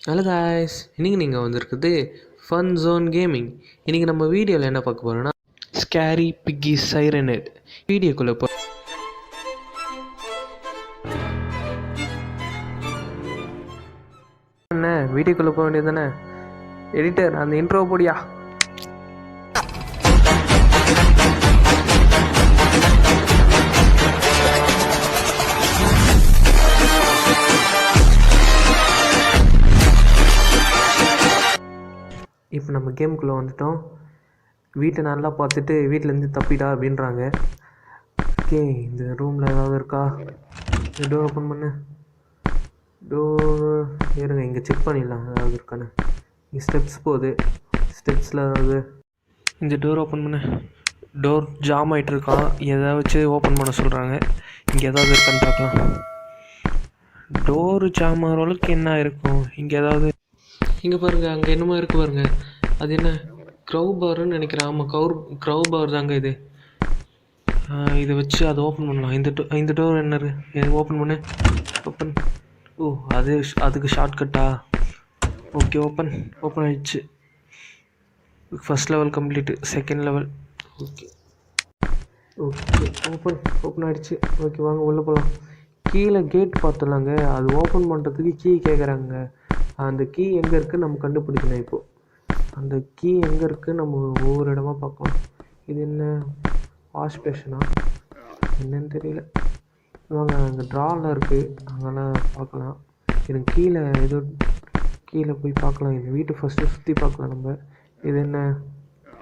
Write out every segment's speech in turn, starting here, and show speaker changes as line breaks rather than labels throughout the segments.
Hello guys, இன்றைக்கி நீங்கள் வந்திருக்குது ஃபன் ஜோன் கேமிங். இன்றைக்கி நம்ம வீடியோவில் என்ன பார்க்க போகிறோன்னா ஸ்கேரி பிக்கி சைரனட். வீடியோக்குள்ளே என்ன வீடியோக்குள்ளே போக வேண்டியது தானே. எடிட்டர் அந்த இன்ட்ரோ போடியா. இப்போ நம்ம கேமுக்குள்ளே வந்துட்டோம். வீட்டை நல்லா பார்த்துட்டு வீட்டிலேருந்து தப்பிடா அப்படின்றாங்க. ஓகே, இந்த ரூமில் ஏதாவது இருக்கா? இந்த டோர் ஓப்பன் பண்ணு. டோர் இருங்க, இங்கே செக் பண்ணிடலாம் ஏதாவது இருக்கான்னு. இங்கே ஸ்டெப்ஸ் போகுது, ஸ்டெப்ஸில் ஏதாவது. இந்த டோர் ஓப்பன் பண்ணு. டோர் ஜாம் ஆகிட்டு இருக்கான், எதை வச்சு ஓப்பன் பண்ண சொல்கிறாங்க. இங்கே ஏதாவது இருக்கான்னு பார்க்கலாம். டோரு ஜாம் ஆகிற அளவுக்கு என்ன இருக்கும் இங்கே ஏதாவது? இங்கே பாருங்கள், அங்கே என்னமோ இருக்குது பாருங்கள். அது என்ன? க்ரௌ பார்னு நினைக்கிறேன். ஆமாம், க்ரௌ பார் தாங்க இது. இதை வச்சு அதை ஓப்பன் பண்ணலாம். இந்த டோர் என்ன ஓப்பன் பண்ணு. ஓப்பன். ஓ, அதுக்கு ஷார்ட்கட்டா? ஓகே, ஓப்பன் ஆகிடுச்சு. First level complete. Second level. Okay open ஆகிடுச்சு. ஓகே, வாங்க உள்ளே போகலாம். கீழே கேட் பார்த்துலாங்க. அது ஓப்பன் பண்ணுறதுக்கு கீ கேட்குறாங்க. அந்த கீ எங்கே இருக்குது நம்ம கண்டுபிடிக்கணும். இப்போது அந்த கீ எங்கே இருக்குது நம்ம ஒவ்வொரு இடமா பார்க்கலாம். இது என்ன? வாஷ் பேஷனா என்னன்னு தெரியல. வாங்க, அங்கே ட்ராவில் இருக்குது, அங்கெல்லாம் பார்க்கலாம். எனக்கு கீழே போய் பார்க்கலாம். இந்த வீட்டை ஃபஸ்ட்டு சுற்றி பார்க்கலாம் நம்ம. இது என்ன?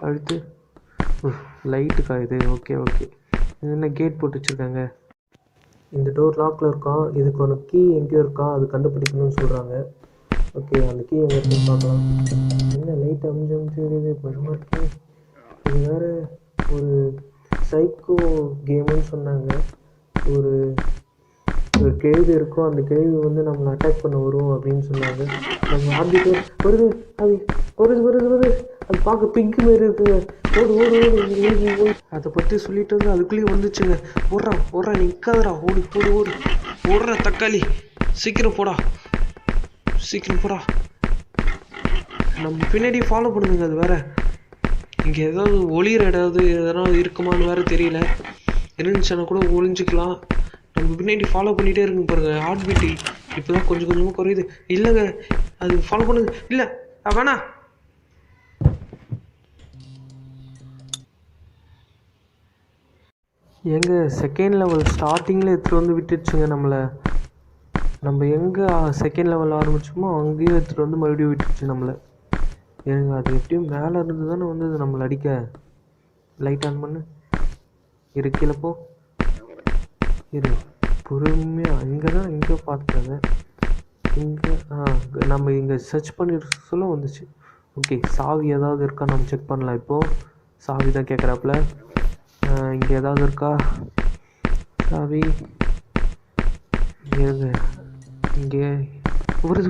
அடுத்து லைட்டுக்கா இது? ஓகே இது என்ன? கேட் போட்டு வச்சுருக்காங்க. இந்த டோர் லாக்கில் இருக்கான். இதுக்கு ஒரு கீ எங்கேயோ இருக்கா, அது கண்டுபிடிக்கணும்னு சொல்கிறாங்க. ஓகே, அந்த கீ எங்கே இருக்குன்னு பார்க்கலாம். என்ன லைட் அமைஞ்சு பயமாக இருக்கு. இது வேறு ஒரு சைக்கோ கேமுன்னு சொன்னாங்க. ஒரு கேள்வி இருக்கும், அந்த கேள்வி வந்து நம்மளை அட்டாக் பண்ண வரும் அப்படின்னு சொன்னாங்க. நம்ம ஆர்பிட்டு வருது, அது வருது. அது பார்க்க பிங்க் மாரி இருக்குங்க. ஓடு அதை பற்றி சொல்லிட்டு வந்து அதுக்குள்ளேயே வந்துச்சுங்க. ஓடுறா நிற்காதடா, ஓடுற தக்காளி, சீக்கிரம் போடா. நம்ம பின்னாடி ஃபாலோ பண்ணுங்க. அது வேற இங்கே ஏதாவது ஒளிகிற எதனா இருக்குமான்னு வேறு தெரியல. இருந்துச்சுன்னா கூட ஒளிஞ்சிக்கலாம். நம்ம பின்னாடி ஃபாலோ பண்ணிகிட்டே இருக்குங்க பாருங்க. ஹார்ட் பீட்டு இப்போ தான் கொஞ்சம் கொஞ்சமாக குறையுது. இல்லைங்க, அது ஃபாலோ பண்ணுங்க. இல்லை வேணா. எங்க செகண்ட் லெவல் ஸ்டார்டிங்கில் எடுத்துகிட்டு வந்து விட்டுடுச்சுங்க நம்மளை. நம்ம எங்கே செகண்ட் லெவல் ஆரம்பிச்சோமோ அங்கேயும் எடுத்துகிட்டு வந்து மறுபடியும் விட்டுருச்சு நம்மளை. ஏங்க, அது எப்படியும் மேலே இருந்து தானே வந்து நம்மளை அடிக்க. லைட் ஆன் பண்ணு. கீழே போ. பொறுமையாக இங்கே பார்த்துட்டாங்க. இங்கே நம்ம இங்கே சர்ச் பண்ணிட்டு சொல்ல வந்துச்சு. ஓகே, சாவி ஏதாவது இருக்கா நம்ம செக் பண்ணலாம். இப்போது சாவி தான் கேட்குறாப்புல. இங்கே ஏதாவது இருக்கா சாவி? இங்கே வருது.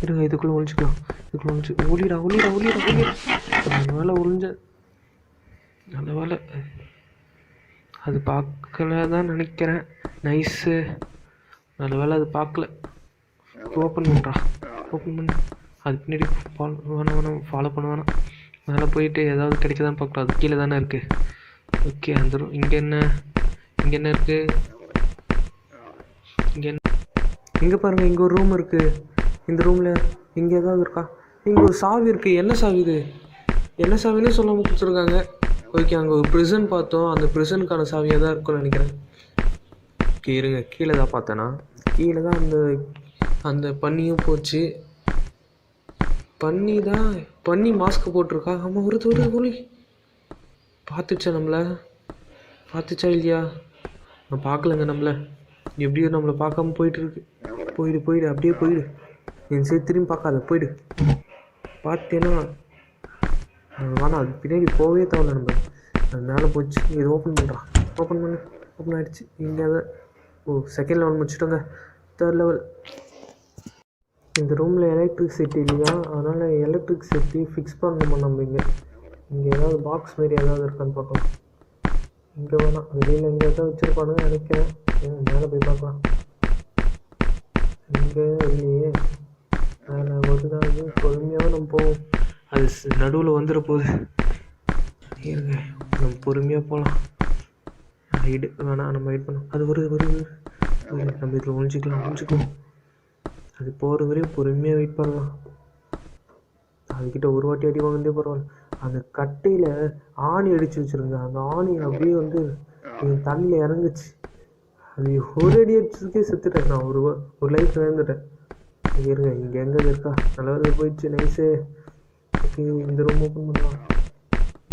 இருங்க, இதுக்குள்ளே ஒழிச்சிக்கலாம். ஒளிடா. நல்ல வேலை அது பார்க்கல தான் நினைக்கிறேன். நைஸு, நல்ல வேலை அது பார்க்கல. ஓப்பன் பண்ணு. அது பின்னாடி ஃபாலோ பண்ண வேணாம். மேலே போயிட்டு ஏதாவது கிடைக்கதான் பார்க்கலாம். அது கீழே தானே இருக்குது. ஓகே, அந்த இங்கே என்ன இருக்குது? இங்கே பாருங்கள், இங்கே ஒரு ரூம் இருக்குது. இந்த ரூமில் இங்கே ஏதாவது இருக்கா? இங்கே ஒரு சாவி இருக்குது. என்ன சாவி இது? என்ன சாவின்னு சொல்லாமல் கொடுத்துருக்காங்க. ஓகே, அங்கே ஒரு ப்ரிசன் பார்த்தோம். அந்த ப்ரிசனுக்கான சாவியாக தான் இருக்கும்னு நினைக்கிறேன். ஓகே, இருங்க, கீழே தான் பார்த்தேன்னா கீழே தான் அந்த பன்னியும் போச்சு. பன்னி மாஸ்க் போட்டிருக்கா. ஆமாம், வருது ஒளி. பார்த்துச்சா இல்லையா? நான் பார்க்கலங்க நம்மளை. எப்படியோ நம்மளை பார்க்காம போயிட்டுருக்கு. போயிடு அப்படியே போயிடு. என் சைடு திரும்பி பார்க்காத, போயிடு. பார்த்தேன்னா வேணாம், அது பின்னாடி போகவே தேவையில்ல. நம்ம அது மேலே போச்சு. இது ஓப்பன் ஆகிடுச்சு. இங்கே செகண்ட் லெவல் முடிச்சுட்டோங்க. Third level. இந்த ரூமில் எலக்ட்ரிசிட்டி இல்லையா, அதனால் எலக்ட்ரிசிட்டி ஃபிக்ஸ் பண்ணணுமா நம்ம. இங்கே ஏதாவது பாக்ஸ் மாரி ஏதாவது இருக்கான்னு பார்க்கலாம். இங்கே வேணாம், வெளியில் இங்கே ஏதாவது வச்சுருப்பானுங்க நினைக்கிறேன். மேலே போய் பார்க்கலாம். இங்கே இல்லையே. மேலே ஒரு வருதா அது பொறுமையாக நம்ம போவோம். அது நடுவில் வந்துட போகுது. இருங்க நம்ம பொறுமையாக போகலாம். ஹைடு வேணாம், நம்ம வெயிட் பண்ணோம். அது வருது நம்ம இதில் ஒழிஞ்சிக்குவோம். அது போகிற வரையும் பொறுமையாக வெயிட் பண்ணலாம். அதுக்கிட்ட ஒரு வாட்டி அடி வாங்கினதே பரவாயில்ல. அந்த கட்டையில் ஆணி அடித்து வச்சுருங்க. அந்த ஆணி அப்படியே வந்து என் தண்ணியில் இறங்குச்சு. அது ஒரு அடி அடிச்சதுக்கே செத்துட்டேன். நான் ஒரு லைஃப் இழந்துட்டேன். இருங்க இங்கே எங்கே இருக்கா? நல்லா போயிடுச்சு. நைஸு. ஓகே, இந்த ரூம் ஓப்பன் பண்ணலாம்.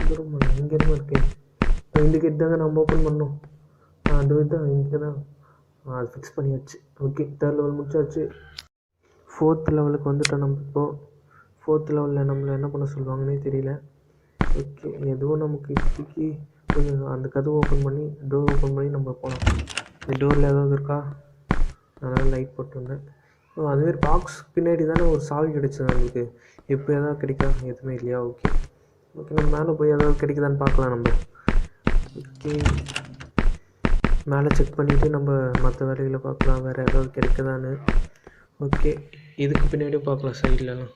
இந்த ரூம் இங்கே என்ன இருக்கேன்? இந்த கேட் தாங்க நம்ம ஓப்பன் பண்ணோம். அது தான் இங்கே தான். அது ஃபிக்ஸ் பண்ணியாச்சு. ஓகே, 3rd லெவல் முடிச்சாச்சு. 4th லெவலுக்கு வந்துட்டோம் நம்ம இப்போது. 4th லெவலில் நம்மளை என்ன பண்ண சொல்லுவாங்கன்னே தெரியல. ஓகே, எதுவும் நமக்கு இப்போக்கி அந்த கதவு டோர் ஓப்பன் பண்ணி நம்ம போகலாம். இந்த டோரில் ஏதாவது இருக்கா? அதனால் லைட் போட்டுருந்தேன். அதுமாரி பாக்ஸ் பின்னாடி தானே ஒரு சாவி கிடச்சிது நம்மளுக்கு. இப்போ எதாவது கிடைக்கா? எதுவுமே இல்லையா? ஓகே, நம்ம மேலே போய் ஏதாவது கிடைக்குதான்னு பார்க்கலாம் நம்ம. ஓகே, மேலே செக் பண்ணிவிட்டு நம்ம மற்ற வேலைகளை பார்க்கலாம், வேறு ஏதாவது கிடைக்குதான்னு. ஓகே, இதுக்கு பின்னாடியும் பார்க்கலாம் சைட்லலாம்.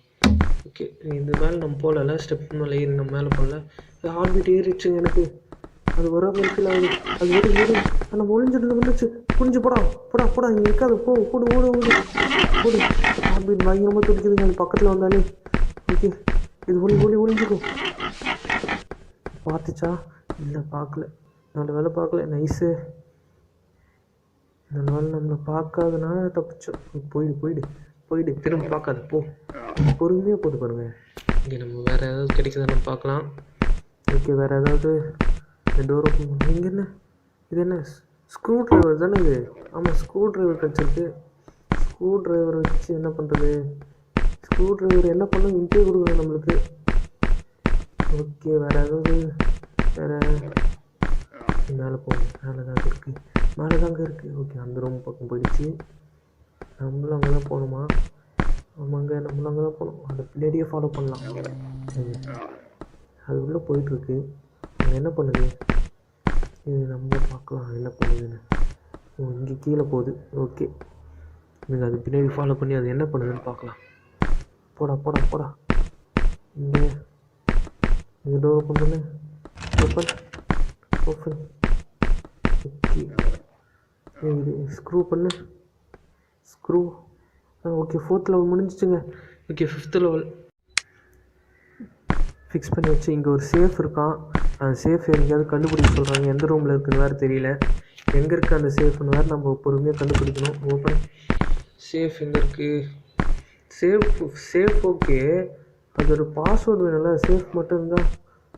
ஓகே, இந்த மேலே நம்ம போகல, ஸ்டெப் மேலே ஏறி நம்ம மேலே போகல. ஹார்ட் பீட் ஏறிடுச்சுங்க எனக்கு. அது வர மாதிரி அது ஏறி நம்ம ஒழிஞ்சிட்டு வந்துச்சு. புரிஞ்சு போடா இங்கே இருக்காது. ஓடு. ஹார்ட் பீட் பயங்கரமாக துடிக்குதுங்க அது பக்கத்தில் வந்தாலே. ஓகே, இது ஒழிஞ்சிக்கும். பார்த்துச்சா? இல்லை, பார்க்கல. நல்ல வேலை பார்க்கல. நைஸு. நல்ல வேலை நம்மளை பார்க்காதனால தப்பிச்சோம். போயிடு திரும்ப பார்க்காத. பொறுமையாக போட்டு பாருங்க. இங்கே நம்ம வேறு ஏதாவது கிடைக்குதான்னு பார்க்கலாம். ஓகே, வேறு ஏதாவது இந்த டோர் ஓப்பன் பண்ணி. இங்கே என்ன இது? என்ன ஸ்க்ரூ ட்ரைவர் தானே இது? ஆமாம், ஸ்க்ரூ ட்ரைவர் கிடச்சிருக்கு. ஸ்க்ரூ ட்ரைவர் வச்சு என்ன பண்ணுறது? ஸ்க்ரூ ட்ரைவர் என்ன பண்ணும்? இன்டே கொடுக்கணும் நம்மளுக்கு. ஓகே, வேறு ஏதாவது மேலே போகணும். மேலே தாங்க இருக்குது. ஓகே, அந்த ரூம் பக்கம் போயிடுச்சு. நம்மளும் அங்கே தான் போகணுமா? ஆமாங்க, நம்மளும் அங்கே தான் போகணும். அந்த பின்னாடியே ஃபாலோ பண்ணலாம். சரி, அது உள்ளே போயிட்டுருக்கு. அங்கே என்ன பண்ணுது? இது நம்ம பார்க்கலாம் என்ன பண்ணுதுன்னு. இங்கே கீழே போகுது. ஓகே, நீங்கள் அது பின்னாடி ஃபாலோ பண்ணி அது என்ன பண்ணுதுன்னு பார்க்கலாம். போடா. இங்கே இந்த டோர் ஓப்பன் பண்ணு. ஓப்பன். ஓகே, இது ஸ்க்ரூ பண்ணு. ஓகே, 4th லெவல் முடிஞ்சிச்சுங்க. ஓகே, 5th லெவல் ஃபிக்ஸ் பண்ணி வச்சு. இங்கே ஒரு சேஃப் இருக்கான். அந்த சேஃப் எங்கேயாவது கண்டுபிடிக்க சொல்கிறாங்க. எந்த ரூமில் இருக்குன்னு வேறு தெரியல. எங்கே இருக்குது அந்த சேஃப்னு வேறு நம்ம பொறுமையாக கண்டுபிடிக்கணும். ஓப்பன். சேஃப் எங்கே இருக்குது? சேஃப் ஓகே, அது ஒரு பாஸ்வேர்டு வேணும்ல. சேஃப் மட்டும் இருந்தால்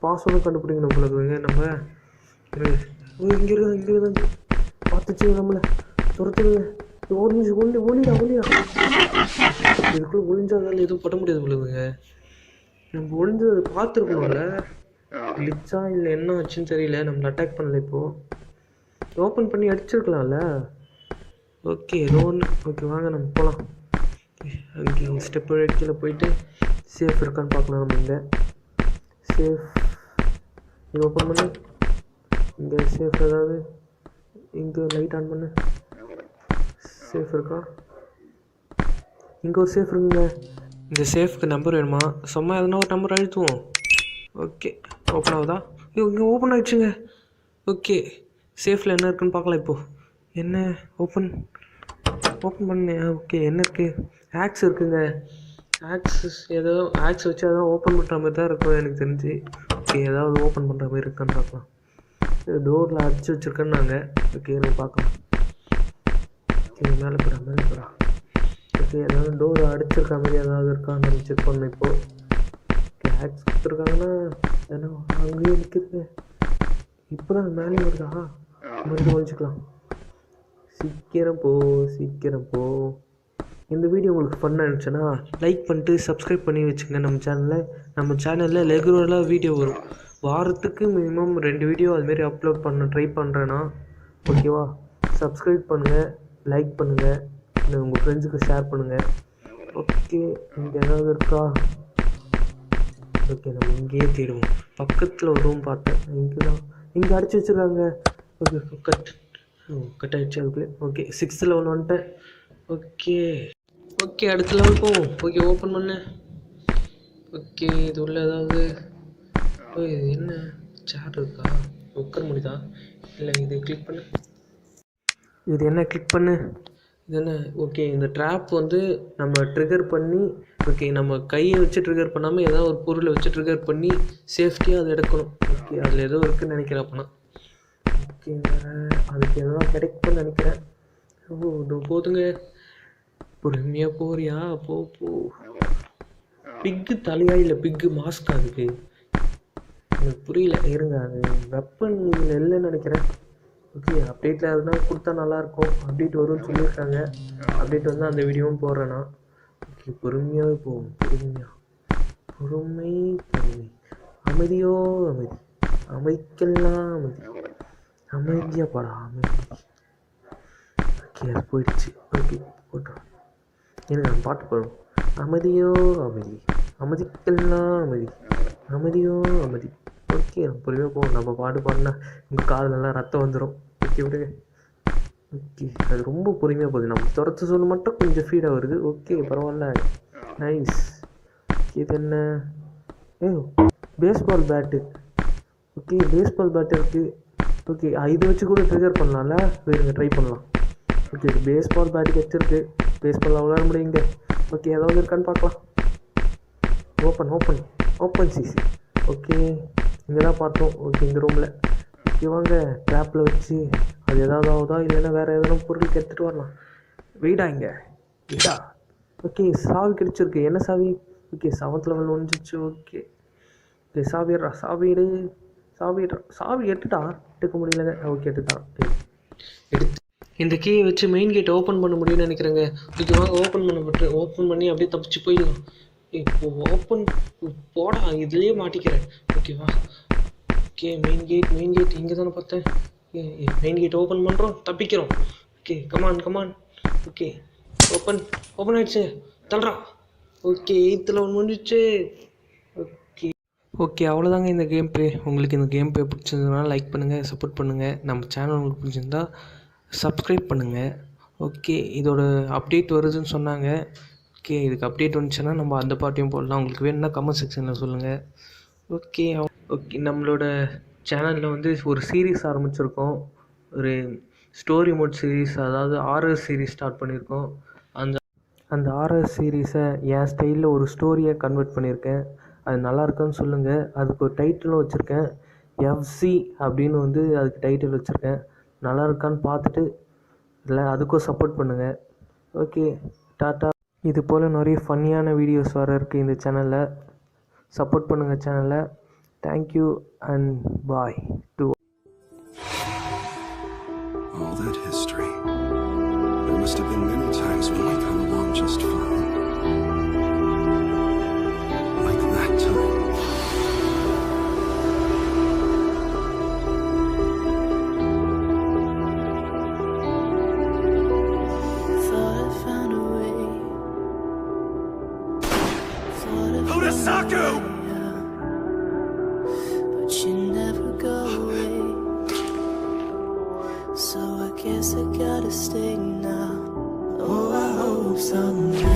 பாஸ்வேர்டும் கண்டுபிடிக்கணும் போல இருக்குதுங்க. நம்ம இங்கே இருக்குது. பார்த்துச்சு நம்மளை துரத்துடுங்க. ஒளிடா. இதுக்குள்ளே ஒளிஞ்சாதால் எதுவும் பண்ண முடியாது போலதுங்க. நம்ம ஒளிஞ்சது அதை பார்த்துருக்கணும்ல. கிளிச்சா இல்லை என்ன ஆச்சுன்னு தெரியல. நம்மளை அட்டாக் பண்ணல. இப்போது ஓப்பன் பண்ணி அடிச்சிருக்கலாம்ல. ஓகே, ஏதோ ஒன்று. ஓகே, வாங்க நம்ம போகலாம். அங்கே ஸ்டெப்பு கீழே போயிட்டு சேஃப் இருக்கான்னு பார்க்கலாம். நம்ம இங்கே சேஃப் இது ஓப்பன் பண்ணு. இங்கே சேஃப் ஏதாவது இங்கே லைட் ஆன் பண்ணு. சேஃப் இருக்கா? இங்கே ஒரு சேஃப் இருக்குங்க. இந்த சேஃப்க்கு நம்பர் வேணுமா? சும்மா எதனா ஒரு நம்பர் அழுத்துவோம். ஓகே, ஓப்பன் ஆகுதா? இங்கே ஓப்பன் ஆகிடுச்சுங்க. ஓகே, சேஃபில் என்ன இருக்குன்னு பார்க்கலாம். இப்போது என்ன ஓப்பன் பண்ணு. ஓகே, என்ன இருக்குது? ஆக்ஸ் இருக்குங்க. ஆக்ஸ் வச்சு அதான் ஓப்பன் பண்ணுற மாதிரி தான் இருக்கும் எனக்கு தெரிஞ்சு. ஓகே, ஏதாவது ஓப்பன் பண்ணுற மாதிரி இருக்கான்னு பார்க்கலாம். டோரில் அடிச்சு வச்சுருக்கேன்னு நாங்கள். ஓகே, நம்ம பார்க்கலாம். ஓகே, மேலே போகிறா. ஓகே, ஏதாவது டோர் அடிச்சிருக்க மாதிரி ஏதாவது இருக்கான்னு நம்ம செக் பண்ணணும். இப்போது ஆக்ஸ் கொடுத்துருக்காங்கன்னா ஏன்னா அங்கேயே நிற்குதுங்க. இப்போ தான் மேலே வருதா? மறுபடியும் ஒழிச்சிக்கலாம். சீக்கிரம் போ. இந்த வீடியோ உங்களுக்கு ஃபன்னாக இருந்துச்சுன்னா லைக் பண்ணிட்டு சப்ஸ்கிரைப் பண்ணி வச்சுங்க. நம்ம சேனலில் ரெகுலராக வீடியோ வரும். வாரத்துக்கு மினிமம் 2 வீடியோ அதுமாரி அப்லோட் ட்ரை பண்ணுறேன்னா. ஓகேவா? சப்ஸ்கிரைப் பண்ணுங்கள், லைக் பண்ணுங்கள், உங்கள் ஃப்ரெண்ட்ஸுக்கு ஷேர் பண்ணுங்கள். ஓகே, இங்கே ஏதாவது இருக்கா? ஓகே, நம்ம இங்கேயே தேடுவோம். பக்கத்தில் ஒரு ரூம் பார்த்தேன். இங்கே அடிச்சு வச்சுருக்காங்க. ஓகே, கட் ஆகிடுச்சு அதுக்குள்ளே. ஓகே, 6th லெவல் வந்துட்டேன். ஓகே அடுத்த லெவல் போவோம். ஓகே ஓப்பன் பண்ணு. ஓகே இது உள்ள ஏதாவது இது என்ன சேர் இருக்கா? உட்கார முடியுதா? இல்லை இது கிளிக் பண்ணு. இது என்ன கிளிக் பண்ணு. இது என்ன? ஓகே இந்த ட்ராப் வந்து நம்ம ட்ரிகர் பண்ணி ஓகே நம்ம கையை வச்சு ட்ரிகர் பண்ணாமல் ஏதாவது ஒரு பொருளை வச்சு ட்ரிகர் பண்ணி சேஃப்டியாக அதை எடுக்கணும். ஓகே அதில் ஏதோ இருக்குதுன்னு நினைக்கிறேன். அப்போனா ஓகே அதுக்கு எதெல்லாம் கிடைக்கும்னு நினைக்கிறேன். ஓ இது போதுங்க. பொறுமையாக போறியா? போ பிக்கு தலையா இல்லை பிக்கு மாஸ்க் அதுக்கு எனக்கு புரியல. இருங்க அது வெப்பன் இதில் இல்லைன்னு நினைக்கிறேன். ஓகே அப்டேட்டில் எதுனா கொடுத்தா நல்லாயிருக்கும். அப்டேட் வரும்னு சொல்லியிருக்காங்க. அப்டேட் வந்து அந்த வீடியோவும் போடுறேன்னா. ஓகே பொறுமையாகவே போகும். பொறுமை அமைதியோ அமைதி அமைதிக்கெல்லாம் அமைதியாக படா அமைதி. ஓகே அது போயிடுச்சு. ஓகே போட்டோம். எனக்கு அந்த பாட்டு போடும். அமைதியோ அமைதி அமைதிக்கெல்லாம் அமைதியோ அமைதி. ஓகே பொறுமையாக போகும். நம்ம பாட்டு பாடினா உங்கள் காதுலலாம் ரத்தம் வந்துடும். ஓகே விடுங்க. ஓகே அது ரொம்ப பொறுமையாக போகுது. நம்ம துரத்து சொல்ல மட்டும் கொஞ்சம் ஃபீடாக வருது. ஓகே பரவாயில்ல நைஸ். இது என்ன? Baseball bat. Okay baseball bat இருக்குது. ஓகே இதை வச்சு கூட ட்ரிகர் பண்ணலாம்ல. வேறுங்க ட்ரை பண்ணலாம். ஓகே இது பேஸ்பால் பேட்டு வச்சுருக்கு. பேஸ்பால் விளையாட முடியுங்க. ஓகே ஏதாவது இருக்கான்னு பார்க்கலாம். Open CC. ஓகே இங்கே தான் பார்த்தோம். ஓகே இந்த ரூமில். ஓகே வாங்க ட்ராப்பில் வச்சு அது ஏதாவது ஆகுதா இல்லைன்னா வேறு எதனா பொருளுக்கு எடுத்துகிட்டு வரலாம். வெயிடா இங்கே வெயிடா. ஓகே சாவி கிடச்சிருக்கு. என்ன சாவி? ஓகே 7th லெவல் வந்துச்சு. ஓகே சாவி எடுத்துட்டா எடுக்க முடியலங்க. ஓகே எடுத்துட்டான். எடுத்து இந்த கீயை வச்சு மெயின் கேட் ஓப்பன் பண்ண முடியும்னு நினைக்கிறேங்க. ஓகே வாங்க ஓப்பன் பண்ணி அப்படியே தப்பிச்சு போயிடலாம். இப்போ ஓப்பன் போடா இதுலேயே மாட்டிக்கிறேன். ஓகேவா? ஓகே மெயின் கேட் இங்கே தானே பார்த்தேன். மெயின் கேட் ஓப்பன் பண்ணுறோம் தப்பிக்கிறோம். Okay come on. ஓகே ஓப்பன் ஆகிடுச்சு. தள்ளுறா. ஓகே 8th லெவல் முடிஞ்சிச்சு. ஓகே அவ்வளோதாங்க இந்த கேம் ப்ளே. உங்களுக்கு இந்த கேம் ப்ளே பிடிச்சிருந்ததுனால லைக் பண்ணுங்கள், சப்போர்ட் பண்ணுங்கள். நம்ம சேனல் உங்களுக்கு பிடிச்சிருந்தா சப்ஸ்கிரைப் பண்ணுங்கள். ஓகே இதோட அப்டேட் வருதுன்னு சொன்னாங்க. ஓகே இதுக்கு அப்டேட் வந்துச்சுன்னா நம்ம அந்த பாட்டையும் போடலாம். உங்களுக்கு வேணும்னா கமெண்ட் செக்ஷனில் சொல்லுங்கள். ஓகே நம்மளோட சேனலில் வந்து ஒரு சீரீஸ் ஆரம்பிச்சிருக்கோம். ஒரு ஸ்டோரி மோட் சீரீஸ், அதாவது ஆர்ஆர் சீரீஸ் ஸ்டார்ட் பண்ணியிருக்கோம். அந்த ஆர்ஆர் சீரீஸை என் ஸ்டைலில் ஒரு ஸ்டோரியை கன்வெர்ட் பண்ணியிருக்கேன். அது நல்லா இருக்குன்னு சொல்லுங்கள். அதுக்கு ஒரு டைட்டிலும் வச்சுருக்கேன். எஃப்சி அப்படின்னு வந்து அதுக்கு டைட்டில் வச்சுருக்கேன். நல்லா இருக்கான்னு பார்த்துட்டு இல்லை அதுக்கும் சப்போர்ட் பண்ணுங்கள். Okay tata. இது போல் நிறைய ஃபன்னியான வீடியோஸ் வர இருக்குது இந்த சேனலில். சப்போர்ட் பண்ணுங்கள் சேனலை. Thank you and bye to all that history. There must have been many times when I come along just fine. Like that time. Thought I found a way. Murasaku! But you never go away. So I guess I gotta stay now. Oh, I hope someday